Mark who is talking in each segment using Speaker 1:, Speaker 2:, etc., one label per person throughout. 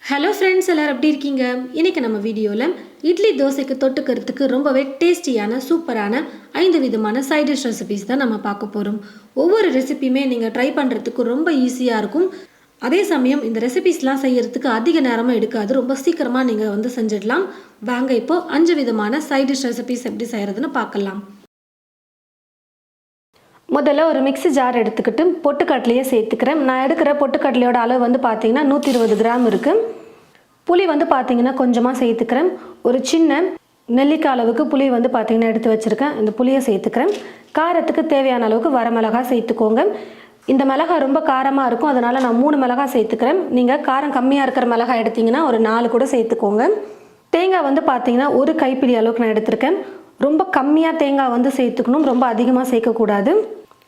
Speaker 1: Hello friends, எல்லாரும் எப்படி இருக்கீங்க? இன்றைக்கி நம்ம வீடியோவில் இட்லி தோசைக்கு தொட்டுக்கிறதுக்கு ரொம்பவே டேஸ்டியான சூப்பரான 5 விதமான சைட் டிஷ் ரெசிபிஸ் தான் நம்ம பார்க்க போகிறோம். ஒவ்வொரு ரெசிபியுமே நீங்கள் ட்ரை பண்ணுறதுக்கு ரொம்ப ஈஸியாக இருக்கும். அதே சமயம் இந்த ரெசிபிஸ்லாம் செய்யறதுக்கு அதிக நேரமும் எடுக்காது. ரொம்ப சீக்கிரமாக நீங்கள் செஞ்சிடலாம். வாங்க இப்போது 5 விதமான சைட் டிஷ் ரெசிபிஸ் எப்படி செய்கிறதுன்னு பார்க்கலாம். முதல்ல ஒரு மிக்ஸி ஜார் எடுத்துக்கிட்டு பொட்டுக்கடலையே சேர்த்துக்கிறேன். நான் எடுக்கிற பொட்டுக்கடலையோட அளவு பார்த்தீங்கன்னா 120 கிராம் இருக்குது. புளி பார்த்தீங்கன்னா கொஞ்சமாக சேர்த்துக்கிறேன். ஒரு சின்ன நெல்லிக்காய் அளவுக்கு புளி பார்த்தீங்கன்னா எடுத்து வச்சுருக்கேன். இந்த புளியை சேர்த்துக்கிறேன். காரத்துக்கு தேவையான அளவுக்கு வரமிளகாய் சேர்த்துக்கோங்க. இந்த மிளகாய் ரொம்ப காரமாக இருக்கும், அதனால் நான் 3 மிளகாய் சேர்த்துக்கிறேன். நீங்கள் காரம் கம்மியாக இருக்கிற மிளகாய் எடுத்திங்கன்னா ஒரு 4 கூட சேர்த்துக்கோங்க. தேங்காய் பார்த்தீங்கன்னா ஒரு கைப்பிடி அளவுக்கு நான் எடுத்திருக்கேன். ரொம்ப கம்மியாக தேங்காய் சேர்த்துக்கணும், ரொம்ப அதிகமாக சேர்க்கக்கூடாது.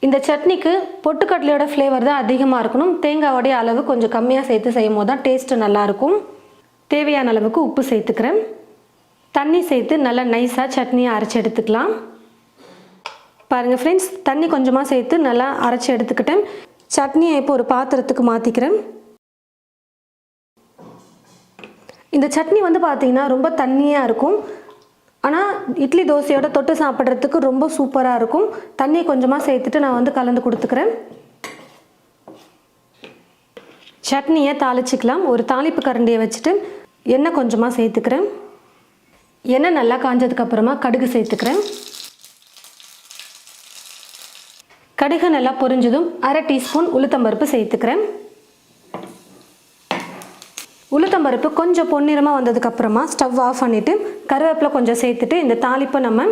Speaker 1: இந்த சட்னிக்கு பொட்டுக்கடலையோட ஃப்ளேவர் தான் அதிகமாக இருக்கணும். தேங்காயோடைய அளவு கொஞ்சம் கம்மியாக சேர்த்து செய்யும் போது தான் டேஸ்ட்டு நல்லாயிருக்கும். தேவையான அளவுக்கு உப்பு சேர்த்துக்கிறேன். தண்ணி சேர்த்து நல்லா நைஸாக சட்னியை அரைச்சி எடுத்துக்கலாம். பாருங்கள் ஃப்ரெண்ட்ஸ், தண்ணி கொஞ்சமாக சேர்த்து நல்லா அரைச்சி எடுத்துக்கிட்டேன். சட்னியை இப்போ ஒரு பாத்திரத்துக்கு மாற்றிக்கிறேன். இந்த சட்னி பார்த்தீங்கன்னா ரொம்ப தண்ணியாக இருக்கும், ஆனால் இட்லி தோசையோட தொட்டு சாப்பிட்றதுக்கு ரொம்ப சூப்பராக இருக்கும். தண்ணி கொஞ்சமாக சேர்த்துட்டு நான் கலந்து கொடுத்துக்கிறேன். சட்னியை தாளிச்சிக்கலாம். ஒரு தாளிப்பு கரண்டியை வச்சுட்டு எண்ணெய் கொஞ்சமாக சேர்த்துக்கிறேன். எண்ணெய் நல்லா காஞ்சதுக்கப்புறமா கடுகு சேர்த்துக்கிறேன். கடுகு நல்லா பொரிஞ்சதும் 1/2 டீஸ்பூன் உளுத்தம்பருப்பு சேர்த்துக்கிறேன். உளுத்தம்பருப்பு கொஞ்சம் பொன்னிறமாக வந்ததுக்கப்புறமா ஸ்டவ் ஆஃப் பண்ணிவிட்டு கருவேப்பிலை கொஞ்சம் சேர்த்துட்டு இந்த தாளிப்பை நம்ம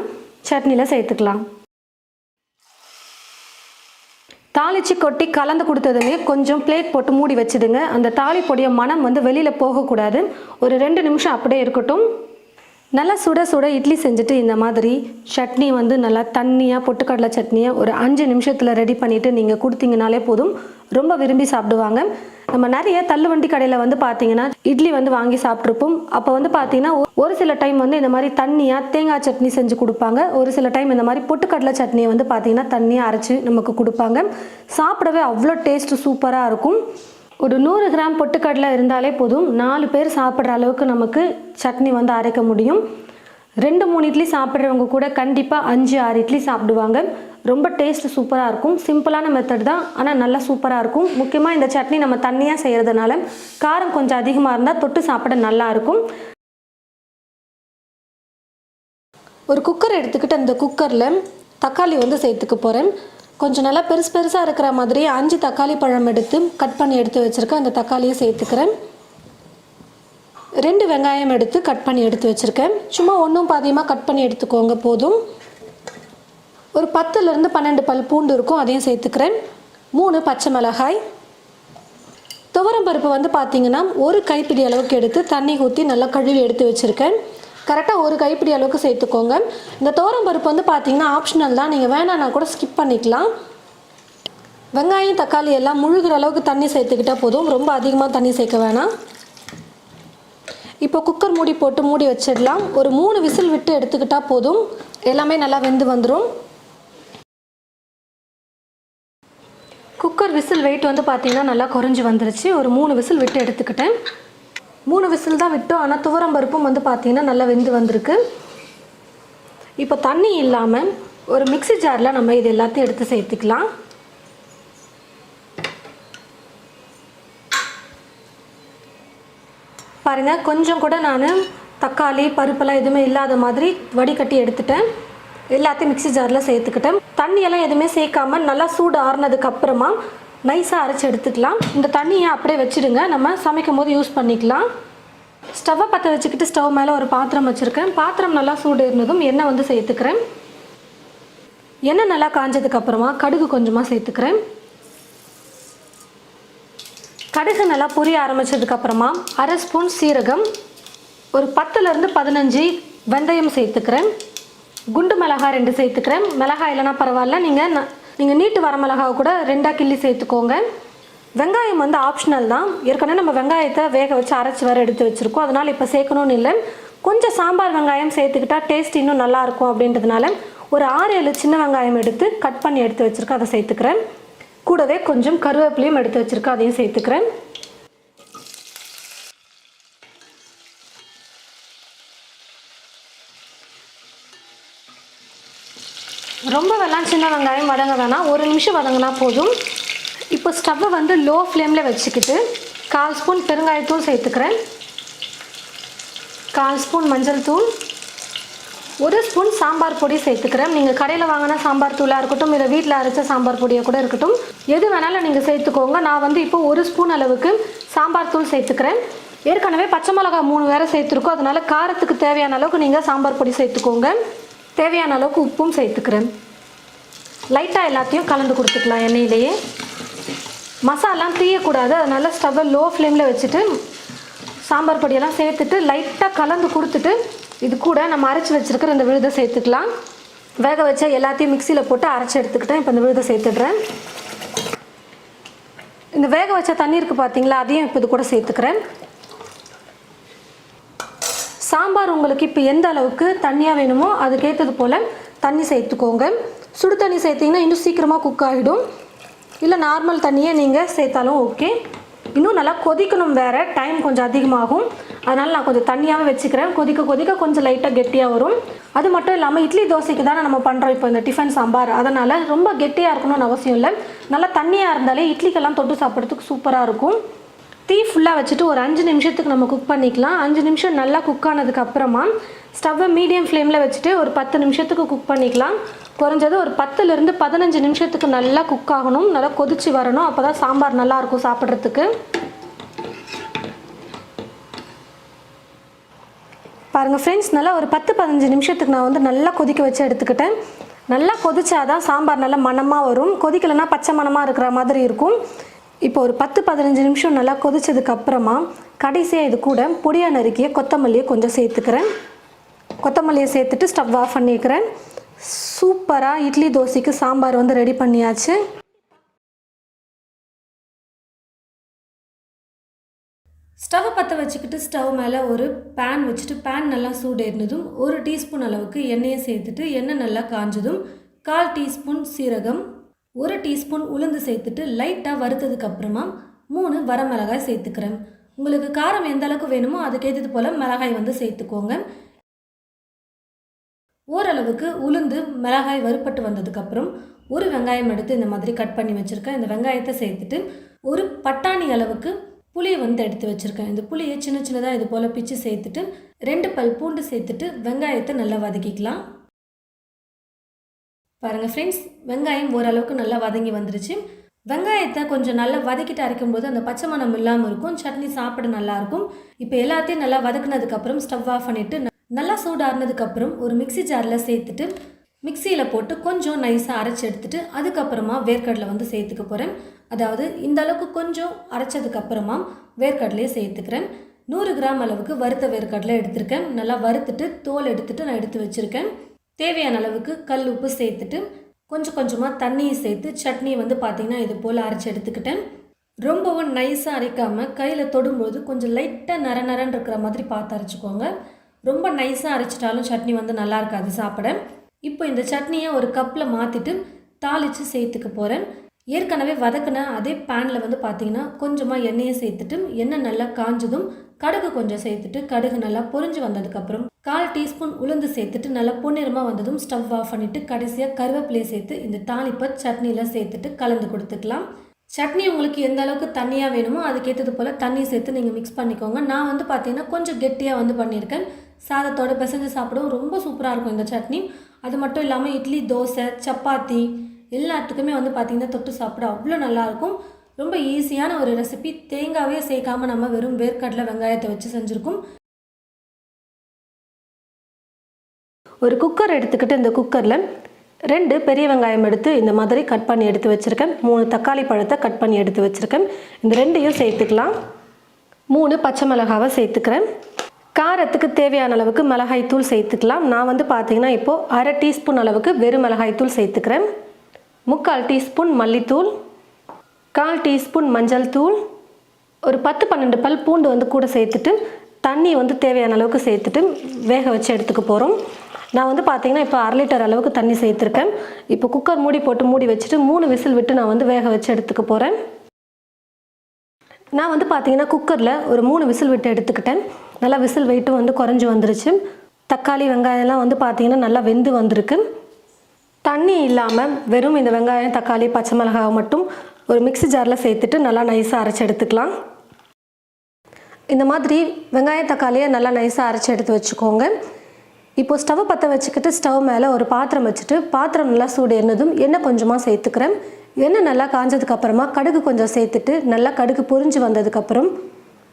Speaker 1: சட்னியில் சேர்த்துக்கலாம். தாளித்து கொட்டி கலந்து கொடுத்ததுமே கொஞ்சம் பிளேட் போட்டு மூடி வச்சுடுங்க. அந்த தாளிப்பொடிய மனம் வெளியில் போகக்கூடாது. ஒரு 2 நிமிஷம் அப்படியே இருக்கட்டும். நல்லா சுட சுட இட்லி செஞ்சுட்டு இந்த மாதிரி சட்னி நல்லா தண்ணியாக பொட்டுக்கடலை சட்னியை ஒரு 5 நிமிஷத்தில் ரெடி பண்ணிவிட்டு நீங்கள் கொடுத்தீங்கனாலே போதும், ரொம்ப விரும்பி சாப்பிடுவாங்க. நம்ம நிறைய தள்ளுவண்டி கடையில் பார்த்தீங்கன்னா இட்லி வாங்கி சாப்பிட்ருப்போம். அப்போ பார்த்தீங்கன்னா ஒரு சில டைம் இந்த மாதிரி தண்ணியாக தேங்காய் சட்னி செஞ்சு கொடுப்பாங்க. ஒரு சில டைம் இந்த மாதிரி பொட்டுக்கடலை சட்னியை பார்த்தீங்கன்னா தண்ணியாக அரைச்சி நமக்கு கொடுப்பாங்க. சாப்பிடவே அவ்வளோ டேஸ்ட்டு சூப்பராக இருக்கும். ஒரு 100 கிராம் பொட்டுக்கடலை இருந்தாலே போதும், 4 பேர் சாப்பிட்ற அளவுக்கு நமக்கு சட்னி அரைக்க முடியும். 2-3 இட்லி சாப்பிட்றவங்க கூட கண்டிப்பாக 5-6 இட்லி சாப்பிடுவாங்க. ரொம்ப டேஸ்ட் சூப்பராக இருக்கும். சிம்பிளான மெத்தட் தான், ஆனால் நல்லா சூப்பராக இருக்கும். முக்கியமாக இந்த சட்னி நம்ம தண்ணியாக செய்கிறதுனால காரம் கொஞ்சம் அதிகமாக இருந்தால் தொட்டு சாப்பிட நல்லாயிருக்கும். ஒரு குக்கர் எடுத்துக்கிட்டு அந்த குக்கரில் தக்காளி சேர்த்துக்க போகிறேன். கொஞ்சம் நல்லா பெருசாக இருக்கிற மாதிரி 5 தக்காளி பழம் எடுத்து கட் பண்ணி எடுத்து வச்சுருக்கேன். அந்த தக்காளியை சேர்த்துக்கிறேன். 2 வெங்காயம் எடுத்து கட் பண்ணி எடுத்து வச்சுருக்கேன். சும்மா ஒன்றும் பாதியமாக கட் பண்ணி எடுத்துக்கோங்க போதும். ஒரு 10லேருந்து 12 பல் பூண்டு இருக்கும், அதையும் சேர்த்துக்கிறேன். 3 பச்சை மிளகாய். துவரம் பருப்பு பார்த்தீங்கன்னா ஒரு கைப்பிடி அளவுக்கு எடுத்து தண்ணி ஊற்றி நல்லா கழுவி எடுத்து வச்சுருக்கேன். கரெக்டாக ஒரு கைப்பிடி அளவுக்கு சேர்த்துக்கோங்க. இந்த துவரம் பருப்பு பார்த்தீங்கன்னா ஆப்ஷனல் தான், நீங்கள் வேணான்னா கூட ஸ்கிப் பண்ணிக்கலாம். வெங்காயம் தக்காளி எல்லாம் முழுகிற அளவுக்கு தண்ணி சேர்த்துக்கிட்டால் போதும், ரொம்ப அதிகமாக தண்ணி சேர்க்க வேணாம். இப்போ குக்கர் மூடி போட்டு மூடி வச்சிடலாம். ஒரு 3 விசில் விட்டு எடுத்துக்கிட்டால் போதும், எல்லாமே நல்லா வெந்து வந்துடும். குக்கர் விசில் வெயிட் பார்த்தீங்கன்னா நல்லா குறைஞ்சி வந்துருச்சு. ஒரு 3 விசில் விட்டு எடுத்துக்கிட்டேன். 3 விசில் தான் விட்டோம், ஆனால் துவரம் பருப்பும் பார்த்தீங்கன்னா நல்லா வெந்து வந்திருக்கு. இப்போ தண்ணி இல்லாமல் ஒரு மிக்ஸி ஜாரில் நம்ம இது எல்லாத்தையும் எடுத்து சேர்த்துக்கலாம். பாருங்கள், கொஞ்சம் கூட நான் தக்காளி பருப்பெல்லாம் எதுவுமே இல்லாத மாதிரி வடிகட்டி எடுத்துட்டேன். எல்லாத்தையும் மிக்ஸி ஜாரில் சேர்த்துக்கிட்டேன். தண்ணியெல்லாம் எதுவுமே சேர்க்காமல் நல்லா சூடு ஆறுனதுக்கப்புறமா நைஸாக அரைச்சி எடுத்துக்கலாம். இந்த தண்ணியை அப்படியே வச்சுடுங்க, நம்ம சமைக்கும் போது யூஸ் பண்ணிக்கலாம். ஸ்டவ்வை பற்ற வச்சுக்கிட்டு ஸ்டவ் மேலே ஒரு பாத்திரம் வச்சுருக்கேன். பாத்திரம் நல்லா சூடு இருந்ததும் எண்ணெய் சேர்த்துக்கிறேன். எண்ணெய் நல்லா காஞ்சதுக்கப்புறமா கடுகு கொஞ்சமாக சேர்த்துக்கிறேன். கடுகு நல்லா பொரிய ஆரம்பித்ததுக்கப்புறமா 1/2 ஸ்பூன் சீரகம், ஒரு 10லேருந்து 15 வெந்தயம் சேர்த்துக்கிறேன். குண்டு மிளகாய் 2 சேர்த்துக்கிறேன். மிளகாய் இல்லைனா பரவாயில்ல, நீங்கள் நீட்டு வர மிளகாவை கூட 2ஆக கிள்ளி சேர்த்துக்கோங்க. வெங்காயம் ஆப்ஷனல் தான். ஏற்கனவே நம்ம வெங்காயத்தை வேக வச்சு அரைச்சி வேறு எடுத்து வச்சுருக்கோம், அதனால் இப்போ சேர்க்கணும்னு இல்லை. கொஞ்சம் சாம்பார் வெங்காயம் சேர்த்துக்கிட்டால் டேஸ்ட் இன்னும் நல்லாயிருக்கும் அப்படின்றதுனால ஒரு 6-7 சின்ன வெங்காயம் எடுத்து கட் பண்ணி எடுத்து வச்சுருக்கேன், அதை சேர்த்துக்கிறேன். கூடவே கொஞ்சம் கருவேப்பிலையும் எடுத்து வச்சுருக்கேன், அதையும் சேர்த்துக்கிறேன். ரொம்ப வெள்ளாம் சின்ன வெங்காயம் வதங்க வேணாம், 1 நிமிஷம் வதங்கினா போதும். இப்போ ஸ்டவ்வை வந்து லோ ஃப்ளேமில் வச்சுக்கிட்டு 1/4 ஸ்பூன் பெருங்காயத்தூள் சேர்த்துக்கிறேன், 1/4 ஸ்பூன் மஞ்சள் தூள், 1 ஸ்பூன் சாம்பார் பொடி சேர்த்துக்கிறேன். நீங்கள் கடையில் வாங்கின சாம்பார் தூளாக இருக்கட்டும், இல்லை வீட்டில் அரைச்ச சாம்பார் பொடியாக கூட இருக்கட்டும், எது வேணாலும் நீங்கள் சேர்த்துக்கோங்க. நான் வந்து இப்போ 1 ஸ்பூன் அளவுக்கு சாம்பார் தூள் சேர்த்துக்கிறேன். ஏற்கனவே பச்சை மிளகாய் 3 வேறு சேர்த்துருக்கோம், அதனால் காரத்துக்கு தேவையான அளவுக்கு நீங்கள் சாம்பார் பொடி சேர்த்துக்கோங்க. தேவையான அளவுக்கு உப்பும் சேர்த்துக்கிறேன். லைட்டாக எல்லாத்தையும் கலந்து கொடுத்துக்கலாம் எண்ணெயிலேயே. மசாலாம் தீயக்கூடாது, அதனால் ஸ்டவ்வை லோ ஃப்ளேமில் வச்சுட்டு சாம்பார் பொடியெல்லாம் சேர்த்துட்டு லைட்டாக கலந்து கொடுத்துட்டு இது கூட நம்ம அரைச்சி வச்சுருக்கிற இந்த விழுதை சேர்த்துக்கலாம். வேக வச்ச எல்லாத்தையும் மிக்சியில் போட்டு அரைச்சி எடுத்துக்கிட்டேன். இப்போ இந்த விழுதை சேர்த்துடுறேன். இந்த வேக வச்ச தண்ணி இருக்குது பார்த்தீங்களா, அதையும் இப்போ இது கூட சேர்த்துக்கிறேன். சாம்பார் உங்களுக்கு இப்போ எந்த அளவுக்கு தண்ணியாக வேணுமோ அதுக்கேற்றது போல் தண்ணி சேர்த்துக்கோங்க. சுடு தண்ணி சேர்த்திங்கன்னா இன்னும் சீக்கிரமாக குக் ஆகிடும், இல்லை நார்மல் தண்ணியே நீங்கள் சேர்த்தாலும் ஓகே. இன்னும் நல்லா கொதிக்கணும், வேறு டைம் கொஞ்சம் அதிகமாகும், அதனால் நான் கொஞ்சம் தண்ணியாகவே வச்சுக்கிறேன். கொதிக்க கொதிக்க கொஞ்சம் லைட்டாக கெட்டியாக வரும். அது மட்டும் இல்லாமல் இட்லி தோசைக்கு தானே நம்ம பண்ணுறோம் இப்போ இந்த டிஃபன் சாம்பார், அதனால் ரொம்ப கெட்டியாக இருக்கணும்னு அவசியம் இல்லை. நல்லா தண்ணியாக இருந்தாலே இட்லிக்கெல்லாம் தொட்டு சாப்பிட்றதுக்கு சூப்பராக இருக்கும். தீ ஃபுல்லாக வச்சுட்டு ஒரு 5 நிமிஷத்துக்கு நம்ம குக் பண்ணிக்கலாம். 5 நிமிஷம் நல்லா குக் ஆனதுக்கப்புறமா ஸ்டவ்வை மீடியம் ஃப்ளேமில் வச்சுட்டு ஒரு 10 நிமிஷத்துக்கு குக் பண்ணிக்கலாம். குறைஞ்சது ஒரு 10லேருந்து 15 நிமிஷத்துக்கு நல்லா குக் ஆகணும், நல்லா கொதிச்சு வரணும், அப்போ தான் சாம்பார் நல்லாயிருக்கும் சாப்பிட்றதுக்கு. பாருங்கள் ஃப்ரெண்ட்ஸ், நல்லா ஒரு 10-15 நிமிஷத்துக்கு நான் வந்து நல்லா கொதிக்க வச்சு எடுத்துக்கிட்டேன். நல்லா கொதிச்சாதான் சாம்பார் நல்லா மணமாக வரும், கொதிக்கலைன்னா பச்சை மணமாக இருக்கிற மாதிரி இருக்கும். இப்போ ஒரு 10-15 நிமிஷம் நல்லா கொதிச்சதுக்கப்புறமா கடைசியாக இது கூட பொடியாக நறுக்கிய கொத்தமல்லியை கொஞ்சம் சேர்த்துக்கிறேன். கொத்தமல்லியை சேர்த்துட்டு ஸ்டவ் ஆஃப் பண்ணிக்கிறேன். சூப்பராக இட்லி தோசைக்கு சாம்பார் வந்து ரெடி பண்ணியாச்சு. ஸ்டவ்வை பற்ற வச்சுக்கிட்டு ஸ்டவ் மேலே ஒரு பேன் வச்சுட்டு பேன் நல்லா சூடேறினதும் 1 டீஸ்பூன் அளவுக்கு எண்ணெயை சேர்த்துட்டு எண்ணெய் நல்லா காஞ்சதும் 1/4 டீஸ்பூன் சீரகம், 1 டீஸ்பூன் உளுந்து சேர்த்துட்டு லைட்டாக வறுத்ததுக்கப்புறமா 3 வரமிளகாய் சேர்த்துக்கிறேன். உங்களுக்கு காரம் எந்த அளவுக்கு வேணுமோ அதுக்கேற்றது போல் மிளகாய் வந்து சேர்த்துக்கோங்க. ஓரளவுக்கு உளுந்து மிளகாய் வறுப்பட்டு வந்ததுக்கப்புறம் 1 வெங்காயம் எடுத்து இந்த மாதிரி கட் பண்ணி வச்சுருக்கேன். இந்த வெங்காயத்தை சேர்த்துட்டு 1 பட்டாணி அளவுக்கு புளியை வந்து எடுத்து வச்சுருக்கேன். இந்த புளியை சின்ன சின்னதாக இது போல் பிச்சு சேர்த்துட்டு 2 பல் பூண்டு சேர்த்துட்டு வெங்காயத்தை நல்லா வதக்கிக்கலாம். பாருங்கள் ஃப்ரெண்ட்ஸ், வெங்காயம் ஓரளவுக்கு நல்லா வதங்கி வந்துருச்சு. வெங்காயத்தை கொஞ்சம் நல்லா வதக்கிட்டு அரைக்கும்போது அந்த பச்சை மணம் இல்லாமல் இருக்கும், சட்னி சாப்பிட நல்லாயிருக்கும். இப்போ எல்லாத்தையும் நல்லா வதக்குனதுக்கப்புறம் ஸ்டவ் ஆஃப் பண்ணிவிட்டு நல்லா சூடாறினதுக்கப்புறம் ஒரு மிக்சி ஜாரில் சேர்த்துட்டு மிக்சியில் போட்டு கொஞ்சம் நைஸாக அரைச்சி எடுத்துகிட்டு அதுக்கப்புறமா வேர்க்கடலை வந்து சேர்த்துக்க போகிறேன். அதாவது இந்த அளவுக்கு கொஞ்சம் அரைச்சதுக்கப்புறமா வேர்க்கடலையே சேர்த்துக்கிறேன். 100 கிராம் அளவுக்கு வறுத்த வேர்க்கடலை எடுத்திருக்கேன். நல்லா வறுத்துட்டு தோல் எடுத்துகிட்டு நான் எடுத்து வச்சுருக்கேன். தேவையான அளவுக்கு கல் உப்பு சேர்த்துட்டு கொஞ்சம் கொஞ்சமாக தண்ணியை சேர்த்து சட்னியை வந்து பார்த்திங்கன்னா இது போல் அரைச்சி எடுத்துக்கிட்டேன். ரொம்பவும் நைஸாக அரைக்காமல் கையில் தொடும்போது கொஞ்சம் லைட்டாக நரன்னு இருக்கிற மாதிரி பார்த்து அரைச்சிக்கோங்க. ரொம்ப நைஸாக அரைச்சிட்டாலும் சட்னி வந்து நல்லா இருக்காது சாப்பிட. இப்போ இந்த சட்னியை ஒரு கப்பில் மாற்றிட்டு தாளித்து சேர்த்துக்க போகிறேன். ஏற்கனவே வதக்கின அதே பேனில் வந்து பார்த்திங்கன்னா கொஞ்சமாக எண்ணெயை சேர்த்துட்டு எண்ணெய் நல்லா காஞ்சதும் கடுகு கொஞ்சம் சேர்த்துட்டு கடுகு நல்லா பொரிஞ்சு வந்ததுக்கப்புறம் 1/4 டீஸ்பூன் உளுந்து சேர்த்துட்டு நல்லா பொன்னிறமாக வந்ததும் ஸ்டவ் ஆஃப் பண்ணிவிட்டு கடைசியாக கருவேப்பிலையை சேர்த்து இந்த தாளிப்பை சட்னியில் சேர்த்துட்டு கலந்து கொடுத்துக்கலாம். சட்னி உங்களுக்கு எந்த அளவுக்கு தண்ணியாக வேணுமோ அதுக்கேற்றது போல் தண்ணி சேர்த்து நீங்கள் மிக்ஸ் பண்ணிக்கோங்க. நான் வந்து பார்த்திங்கன்னா கொஞ்சம் கெட்டியாக வந்து பண்ணியிருக்கேன். சாதத்தோடு பிசைஞ்சு சாப்பிடவும் ரொம்ப சூப்பராக இருக்கும் இந்த சட்னி. அது மட்டும் இல்லாமல் இட்லி, தோசை, சப்பாத்தி எல்லாத்துக்குமே வந்து பார்த்திங்கன்னா தொட்டு சாப்பிட அவ்வளோ நல்லாயிருக்கும். ரொம்ப ஈஸியான ஒரு ரெசிபி. தேங்காவே சேர்க்காமல் நம்ம வெறும் வேர்க்கடலை வெங்காயத்தை வச்சு செஞ்சுருக்கோம். ஒரு குக்கர் எடுத்துக்கிட்டு இந்த குக்கரில் 2 பெரிய வெங்காயம் எடுத்து இந்த மாதிரி கட் பண்ணி எடுத்து வச்சுருக்கேன். 3 தக்காளி பழத்தை கட் பண்ணி எடுத்து வச்சுருக்கேன். இந்த 2ஐயும் சேர்த்துக்கலாம். 3 பச்சை மிளகாவை சேர்த்துக்கிறேன். காரத்துக்கு தேவையான அளவுக்கு மிளகாய் தூள் சேர்த்துக்கலாம். நான் வந்து பார்த்திங்கன்னா இப்போது 1/2 டீஸ்பூன் அளவுக்கு வெறும் மிளகாய் தூள் சேர்த்துக்கிறேன். 3/4 டீஸ்பூன் மல்லித்தூள், 1/4 டீஸ்பூன் மஞ்சள் தூள், ஒரு 10-12 பல் பூண்டு வந்து கூட சேர்த்துட்டு தண்ணி வந்து தேவையான அளவுக்கு சேர்த்துட்டு வேக வச்சு எடுத்துக்க போகிறோம். நான் வந்து பார்த்திங்கன்னா இப்போ 1/2 லிட்டர் அளவுக்கு தண்ணி சேர்த்துருக்கேன். இப்போ குக்கர் மூடி போட்டு மூடி வச்சுட்டு 3 விசில் விட்டு நான் வந்து வேக வச்சு எடுத்துக்க போகிறேன். நான் வந்து பார்த்திங்கன்னா குக்கரில் ஒரு 3 விசில் விட்டு எடுத்துக்கிட்டேன். நல்லா விசில் வெயிட்டும் வந்து குறைஞ்சி வந்துருச்சு. தக்காளி வெங்காயம்லாம் வந்து பார்த்திங்கன்னா நல்லா வெந்து வந்திருக்கு. தண்ணி இல்லாமல் வெறும் இந்த வெங்காயம் தக்காளி பச்சை மிளகாவை மட்டும் ஒரு மிக்ஸி ஜாரில் சேர்த்துட்டு நல்லா நைஸாக அரைச்சி எடுத்துக்கலாம். இந்த மாதிரி வெங்காயம் தக்காளியை நல்லா நைஸாக அரைச்சி எடுத்து வச்சுக்கோங்க. இப்போது ஸ்டவ் பற்ற வச்சுக்கிட்டு ஸ்டவ் மேலே ஒரு பாத்திரம் வச்சுட்டு பாத்திரம் நல்லா சூடு ஏறினதும் எண்ணெய் கொஞ்சமாக சேர்த்துக்கிறேன். எண்ணெய் நல்லா காஞ்சதுக்கப்புறமா கடுகு கொஞ்சம் சேர்த்துட்டு நல்லா கடுகு பொரிஞ்சு வந்ததுக்கப்புறம்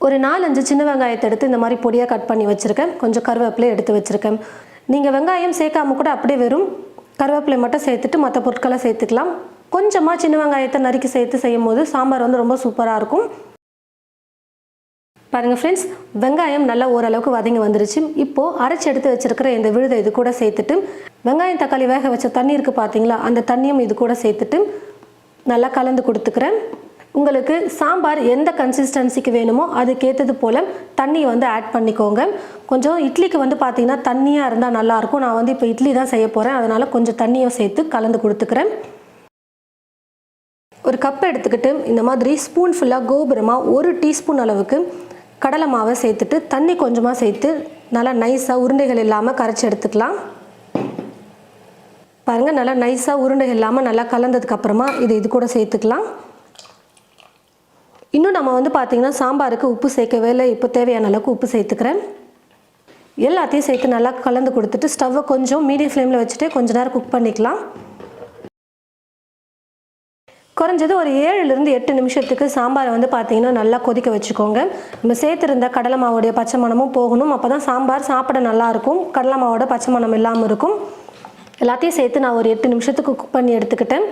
Speaker 1: ஒரு 4-5 சின்ன வெங்காயத்தை எடுத்து இந்த மாதிரி பொடியாக கட் பண்ணி வச்சுருக்கேன். கொஞ்சம் கருவேப்பிலை எடுத்து வச்சுருக்கேன். நீங்கள் வெங்காயம் சேர்க்காம கூட அப்படியே வெறும் கருவேப்பிலை மட்டும் சேர்த்துட்டு மற்ற பொருட்களை சேர்த்துக்கலாம். கொஞ்சமாக சின்ன வெங்காயத்தை நறுக்கி சேர்த்து செய்யும் போது சாம்பார் வந்து ரொம்ப சூப்பராக இருக்கும். பாருங்கள் ஃப்ரெண்ட்ஸ், வெங்காயம் நல்லா ஓரளவுக்கு வதங்கி வந்துருச்சு. இப்போது அரைச்சி எடுத்து வச்சுருக்கிற இந்த விழுதை இது கூட சேர்த்துட்டு வெங்காயம் தக்காளி வேக வச்ச தண்ணி இருக்குது பார்த்தீங்களா, அந்த தண்ணியும் இது கூட சேர்த்துட்டு நல்லா கலந்து கொடுத்துக்கிறேன். உங்களுக்கு சாம்பார் எந்த கன்சிஸ்டன்சிக்கு வேணுமோ அதுக்கேற்றது போல் தண்ணி வந்து ஆட் பண்ணிக்கோங்க. கொஞ்சம் இட்லிக்கு வந்து பார்த்திங்கன்னா தண்ணியாக இருந்தால் நல்லாயிருக்கும். நான் வந்து இப்போ இட்லி தான் செய்ய போகிறேன், அதனால் கொஞ்சம் தண்ணியும் சேர்த்து கலந்து கொடுத்துக்கிறேன். ஒரு கப் எடுத்துக்கிட்டு இந்த மாதிரி ஸ்பூன் ஃபுல்லாக கோபுரமாக 1 டீஸ்பூன் அளவுக்கு கடலை மாவை சேர்த்துட்டு தண்ணி கொஞ்சமாக சேர்த்து நல்லா நைஸாக உருண்டைகள் இல்லாமல் கரைச்சி எடுத்துக்கலாம். பாருங்கள், நல்லா நைஸாக உருண்டைகள் இல்லாமல் நல்லா கலந்ததுக்கப்புறமா இது கூட சேர்த்துக்கலாம். இன்னும் நம்ம வந்து பார்த்திங்கன்னா சாம்பாருக்கு உப்பு சேர்க்கவே இல்லை. இப்போ தேவையான அளவுக்கு உப்பு சேர்த்துக்கிறேன். எல்லாத்தையும் சேர்த்து நல்லா கலந்து கொடுத்துட்டு ஸ்டவ்வை கொஞ்சம் மீடியம் ஃப்ளேமில் வச்சுட்டு கொஞ்ச நேரம் குக் பண்ணிக்கலாம். குறைஞ்சது ஒரு 7லிருந்து 8 நிமிஷத்துக்கு சாம்பாரை வந்து பார்த்திங்கன்னா நல்லா கொதிக்க வச்சுக்கோங்க. நம்ம சேர்த்துருந்த கடலை மாவோடைய பச்சை மணமும் போகணும். அப்போ தான் சாம்பார் சாப்பிட நல்லாயிருக்கும். கடலை மாவோட பச்சை மணம் இல்லாமல் இருக்கும். எல்லாத்தையும் சேர்த்து நான் ஒரு 8 நிமிஷத்துக்கு குக் பண்ணி எடுத்துக்கிட்டேன்.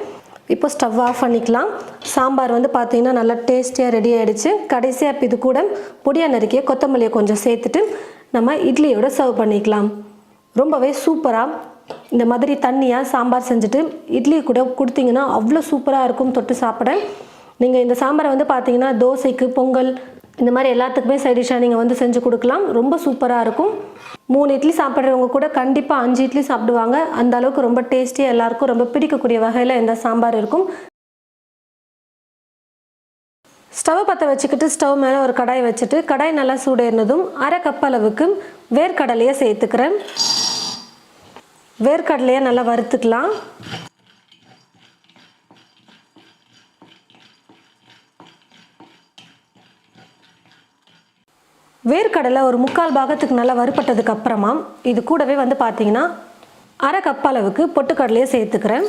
Speaker 1: இப்போ ஸ்டவ் ஆஃப் பண்ணிக்கலாம். சாம்பார் வந்து பார்த்திங்கன்னா நல்லா டேஸ்டியாக ரெடி ஆகிடுச்சு. கடைசியாக இப்போ இது கூட பொடியாக நறுக்கிய கொத்தமல்லியை கொஞ்சம் சேர்த்துட்டு நம்ம இட்லியோட சர்வ் பண்ணிக்கலாம். ரொம்பவே சூப்பராக இந்த மாதிரி தண்ணியாக சாம்பார் செஞ்சுட்டு இட்லி கூட கொடுத்தீங்கன்னா அவ்வளோ சூப்பராக இருக்கும் தொட்டு சாப்பிட. நீங்கள் இந்த சாம்பாரை வந்து பார்த்தீங்கன்னா தோசைக்கு, பொங்கல் இந்த மாதிரி எல்லாத்துக்குமே சைட் டிஷ்ஷாக நீங்கள் வந்து செஞ்சு கொடுக்கலாம். ரொம்ப சூப்பராக இருக்கும். 3 இட்லி சாப்பிட்றவங்க கூட கண்டிப்பாக 5 இட்லி சாப்பிடுவாங்க. அந்த அளவுக்கு ரொம்ப டேஸ்டியாக எல்லாருக்கும் ரொம்ப பிடிக்கக்கூடிய வகையில் இந்த சாம்பார் இருக்கும். ஸ்டவ் பற்ற வச்சுக்கிட்டு ஸ்டவ் மேலே ஒரு கடாய் வச்சுட்டு கடாய் நல்லா சூடேறினதும் 1/2 கப் அளவுக்கு வேர்க்கடலையை சேர்த்துக்கிறேன். வேர்க்கடலையை நல்லா வறுத்துக்கலாம். வேர்க்கடலை ஒரு 3/4 பாகத்துக்கு நல்லா வறுப்பட்டதுக்கு அப்புறமா இது கூடவே வந்து பார்த்தீங்கன்னா 1/2 கப் அளவுக்கு பொட்டுக்கடலையை சேர்த்துக்கிறேன்.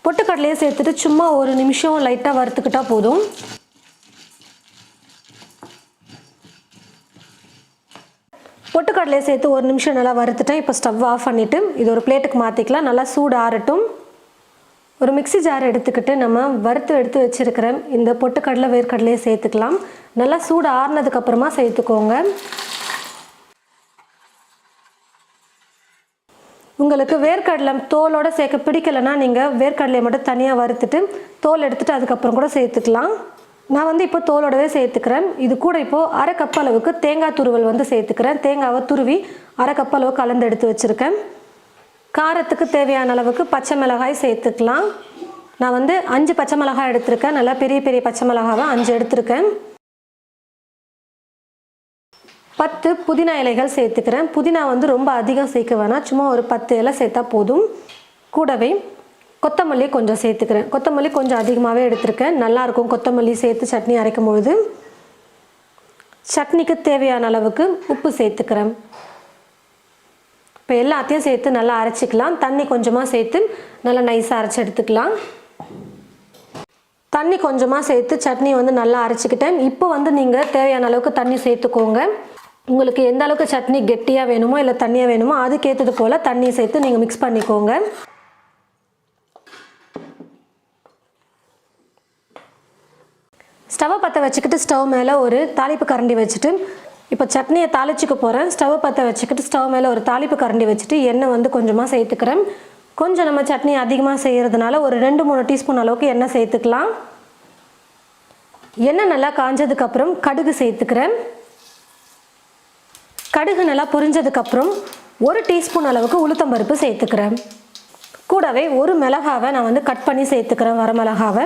Speaker 1: பொட்டுக்கடலையை சேர்த்துட்டு சும்மா ஒரு நிமிஷம் லைட்டாக வறுத்துக்கிட்டால் போதும். பொட்டுக்கடலையை சேர்த்து ஒரு நிமிஷம் நல்லா வறுத்துட்டேன். இப்போ ஸ்டவ் ஆஃப் பண்ணிவிட்டு இது ஒரு பிளேட்டுக்கு மாற்றிக்கலாம். நல்லா சூடு ஆறட்டும். ஒரு மிக்ஸி ஜார் எடுத்துக்கிட்டு நம்ம வறுத்து எடுத்து வச்சுருக்கிற இந்த பொட்டுக்கடலை வேர்க்கடலையை சேர்த்துக்கலாம். நல்லா சூடு ஆறுனதுக்கப்புறமா சேர்த்துக்கோங்க. உங்களுக்கு வேர்க்கடலை தோலோடு சேர்க்க பிடிக்கலைன்னா நீங்கள் வேர்க்கடலையை மட்டும் தனியாக வறுத்துட்டு தோல் எடுத்துகிட்டு அதுக்கப்புறம் கூட சேர்த்துக்கலாம். நான் வந்து இப்போ தோலோடவே சேர்த்துக்கிறேன். இது கூட இப்போது 1/2 கப் அளவுக்கு தேங்காய் துருவல் வந்து சேர்த்துக்கிறேன். தேங்காவை துருவி 1/2 கப் அளவு கலந்து எடுத்து வச்சுருக்கேன். காரத்துக்கு தேவையான அளவுக்கு பச்சை மிளகாய் சேர்த்துக்கலாம். நான் வந்து 5 பச்சை மிளகாய் எடுத்திருக்கேன். நல்லா பெரிய பெரிய பச்சை மிளகாவை 5 எடுத்திருக்கேன். 10 புதினா இலைகள் சேர்த்துக்கிறேன். புதினா வந்து ரொம்ப அதிகம் சேர்க்க வேணாம், சும்மா ஒரு 10 இலை சேர்த்தா போதும். கூடவே கொத்தமல்லி கொஞ்சம் சேர்த்துக்கிறேன். கொத்தமல்லி கொஞ்சம் அதிகமாகவே எடுத்திருக்கேன். நல்லாயிருக்கும் கொத்தமல்லி சேர்த்து சட்னி அரைக்கும் பொழுது. சட்னிக்கு தேவையான அளவுக்கு உப்பு சேர்த்துக்கிறேன். இப்போ எல்லாத்தையும் சேர்த்து நல்லா அரைச்சிக்கலாம். தண்ணி கொஞ்சமாக சேர்த்து நல்லா நைஸாக அரைச்சி எடுத்துக்கலாம். தண்ணி கொஞ்சமாக சேர்த்து சட்னி வந்து நல்லா அரைச்சிக்கிட்டேன். இப்போ வந்து நீங்கள் தேவையான அளவுக்கு தண்ணி சேர்த்துக்கோங்க. உங்களுக்கு எந்த அளவுக்கு சட்னி கெட்டியாக வேணுமோ இல்லை தண்ணியாக வேணுமோ அதுக்கேற்றது போல் தண்ணியை சேர்த்து நீங்கள் மிக்ஸ் பண்ணிக்கோங்க. ஸ்டவ்வை பற்ற வச்சுக்கிட்டு ஸ்டவ் மேலே ஒரு தாளிப்பு கரண்டி வச்சுட்டு இப்போ சட்னியை தாளிச்சிக்க போகிறேன். ஸ்டவ்வை பற்ற வச்சுக்கிட்டு ஸ்டவ் மேலே ஒரு தாளிப்பு கரண்டி வச்சுட்டு எண்ணெய் வந்து கொஞ்சமாக சேர்த்துக்கிறேன். கொஞ்சம் நம்ம சட்னி அதிகமாக செய்கிறதுனால ஒரு 2-3 டீஸ்பூன் அளவுக்கு எண்ணெய் சேர்த்துக்கலாம். எண்ணெய் நல்லா காஞ்சதுக்கப்புறம் கடுகு சேர்த்துக்கிறேன். கடுகு நல்லா பொரிஞ்சதுக்கப்புறம் 1 டீஸ்பூன் அளவுக்கு உளுத்தம்பருப்பு சேர்த்துக்கிறேன். கூடவே ஒரு மிளகாவை நான் வந்து கட் பண்ணி சேர்த்துக்கிறேன், வரமிளகாவை.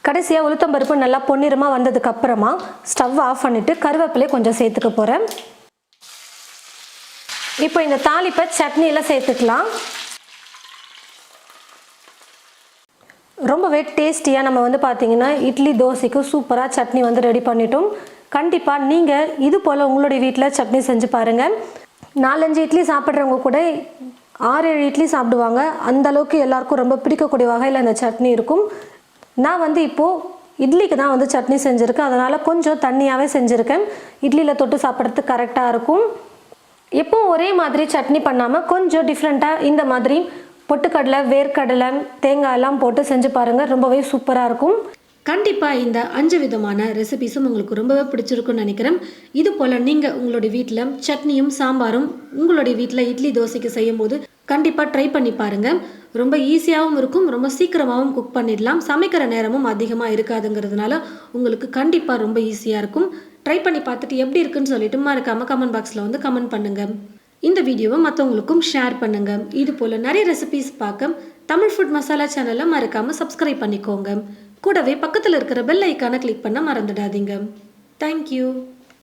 Speaker 1: கடைசியாக உளுத்தம்பருப்பு நல்லா பொன்னிறமாக வந்ததுக்கப்புறமா ஸ்டவ் ஆஃப் பண்ணிவிட்டு கருவேப்பிலையை கொஞ்சம் சேர்த்துக்க போகிறேன். இப்போ இந்த தாளிப்பை சட்னியில் சேர்த்துக்கலாம். ரொம்பவே டேஸ்டியாக நம்ம வந்து பார்த்திங்கன்னா இட்லி தோசைக்கு சூப்பராக சட்னி வந்து ரெடி பண்ணிட்டோம். கண்டிப்பாக நீங்கள் இது போல் உங்களுடைய வீட்டில் சட்னி செஞ்சு பாருங்கள். 4-5 இட்லி சாப்பிட்றவங்க கூட 6-7 இட்லி சாப்பிடுவாங்க. அந்தளவுக்கு எல்லாருக்கும் ரொம்ப பிடிக்கக்கூடிய வகையில் அந்த சட்னி இருக்கும். நான் வந்து இப்போது இட்லிக்கு தான் வந்து சட்னி செஞ்சுருக்கேன். அதனால் கொஞ்சம் தண்ணியாகவே செஞ்சுருக்கேன். இட்லியில் தொட்டு சாப்பிட்றதுக்கு கரெக்டாக இருக்கும். எப்போவும் ஒரே மாதிரி சட்னி பண்ணாமல் கொஞ்சம் டிஃப்ரெண்ட்டாக இந்த மாதிரி பொட்டுக்கடலை, வேர்க்கடலை, தேங்காய் எல்லாம் போட்டு செஞ்சு பாருங்கள். ரொம்பவே சூப்பராக இருக்கும். கண்டிப்பாக இந்த 5 விதமான ரெசிபிஸும் உங்களுக்கு ரொம்பவே பிடிச்சிருக்குன்னு நினைக்கிறேன். இது போல் நீங்கள் உங்களுடைய வீட்டில் சட்னியும் சாம்பாரும் உங்களுடைய வீட்டில் இட்லி தோசைக்கு செய்யும் போது கண்டிப்பாக ட்ரை பண்ணி பாருங்கள். ரொம்ப ஈஸியாகவும் இருக்கும், ரொம்ப சீக்கிரமாகவும் குக் பண்ணிடலாம். சமைக்கிற நேரமும் அதிகமாக இருக்காதுங்கிறதுனால உங்களுக்கு கண்டிப்பாக ரொம்ப ஈஸியாக இருக்கும். ட்ரை பண்ணி பார்த்துட்டு எப்படி இருக்குன்னு சொல்லிட்டு மறக்காமல் கமெண்ட் பாக்ஸில் வந்து கமெண்ட் பண்ணுங்கள். இந்த வீடியோவை மற்றவங்களுக்கும் ஷேர் பண்ணுங்கள். இது போல் நிறைய ரெசிபிஸ் பார்க்க தமிழ் ஃபுட் மசாலா சேனலை மறக்காமல் சப்ஸ்கிரைப் பண்ணிக்கோங்க. கூடவே பக்கத்தில் இருக்கிற பெல் ஐக்கானை கிளிக் பண்ண மறந்துடாதீங்க. தேங்க்யூ.